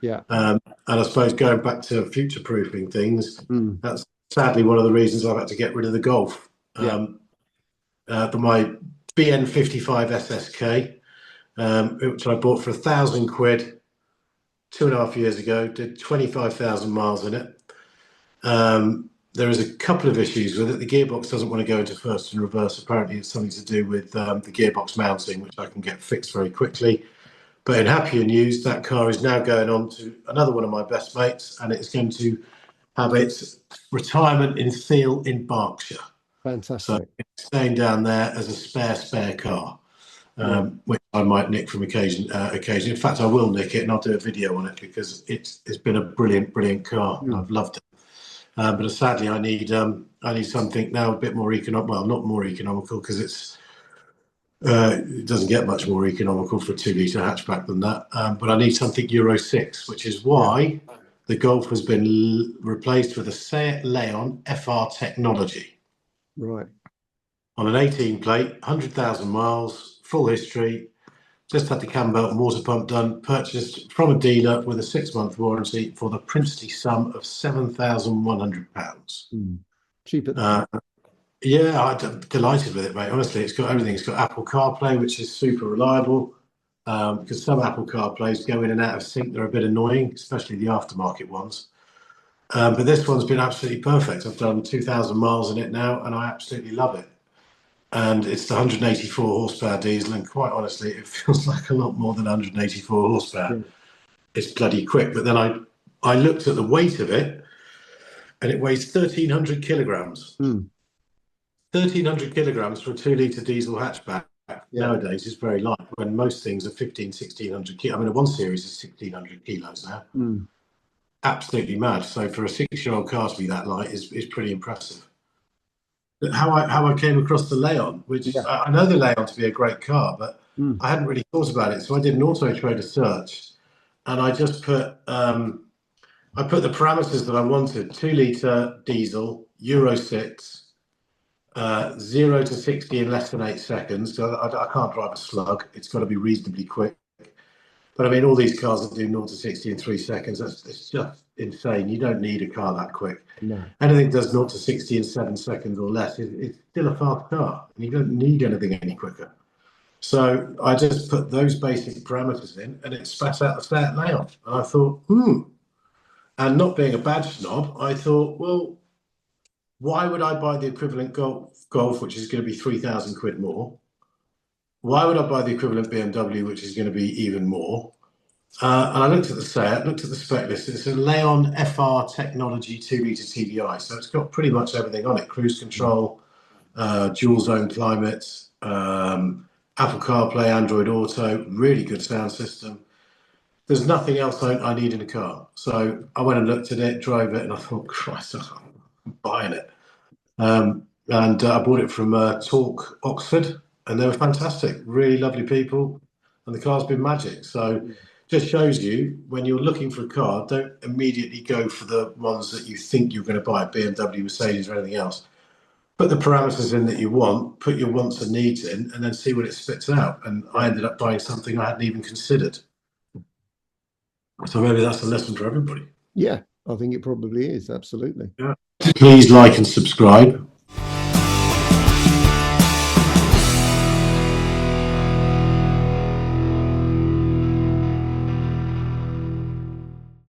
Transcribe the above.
Yeah. And I suppose going back to future-proofing things, that's sadly one of the reasons I've had to get rid of the Golf. My BN55 SSK, which I bought for £1,000 2.5 years ago, did 25,000 miles in it. There is a couple of issues with it. The gearbox doesn't want to go into first and reverse. Apparently, it's something to do with the gearbox mounting, which I can get fixed very quickly. But in happier news, that car is now going on to another one of my best mates, and it's going to have its retirement in Thiel in Berkshire. Fantastic. So it's staying down there as a spare car, which I might nick from occasion. In fact, I will nick it, and I'll do a video on it because it's been a brilliant car. I've loved it. But sadly, I need something now a bit more economical. Well, not more economical because it doesn't get much more economical for a 2-litre hatchback than that. But I need something Euro 6, which is why the Golf has been replaced with a Seat Leon FR technology. Right. On an 18 plate, 100,000 miles, full history. Just had the cam belt and water pump done. Purchased from a dealer with a 6-month warranty for the princely sum of £7,100. Cheaper. I'm delighted with it, mate. Honestly, it's got everything. It's got Apple CarPlay, which is super reliable. Because some Apple CarPlays go in and out of sync. They're a bit annoying, especially the aftermarket ones. But this one's been absolutely perfect. I've done 2,000 miles in it now, and I absolutely love it. And it's the 184 horsepower diesel, and quite honestly, it feels like a lot more than 184 horsepower. It's bloody quick. But then I looked at the weight of it, and it weighs 1,300 kilograms. 1,300 kilograms for a 2-litre diesel hatchback nowadays is very light, when most things are 1,600 kilos. I mean, a 1 Series is 1,600 kilos now. Absolutely mad. So for a 6-year-old car to be that light is pretty impressive. But how I came across the Leon, which I know the Leon to be a great car, but I hadn't really thought about it. So I did an Auto Trader search, and I just put the parameters that I wanted: 2-litre diesel, Euro 6. 0 to 60 in less than 8 seconds. So I can't drive a slug. It's got to be reasonably quick. But I mean, all these cars that do 0 to 60 in 3 seconds, it's just insane. You don't need a car that quick. No. Anything that does 0 to 60 in 7 seconds or less it's still a fast car. And you don't need anything any quicker. So I just put those basic parameters in, and it spat out the Seat Leon. And I thought, And not being a badge snob, I thought, well, why would I buy the equivalent Golf, which is going to be £3,000 more? Why would I buy the equivalent BMW, which is going to be even more? And I looked at the Seat, looked at the spec list. It's a Leon FR technology 2-litre TDI. So it's got pretty much everything on it: cruise control, dual zone climate, Apple CarPlay, Android Auto, really good sound system. There's nothing else I need in a car. So I went and looked at it, drove it, and I thought, Christ, I'm buying it. And I bought it from Talk Oxford, and they were fantastic, really lovely people, and the car's been magic. So just shows you, when you're looking for a car, don't immediately go for the ones that you think you're going to buy, BMW, Mercedes, or anything else. Put the parameters in that you want, put your wants and needs in, and then see what it spits out. And I ended up buying something I hadn't even considered. So maybe that's a lesson for everybody. Yeah, I think it probably is. Absolutely. Yeah. Please like and subscribe.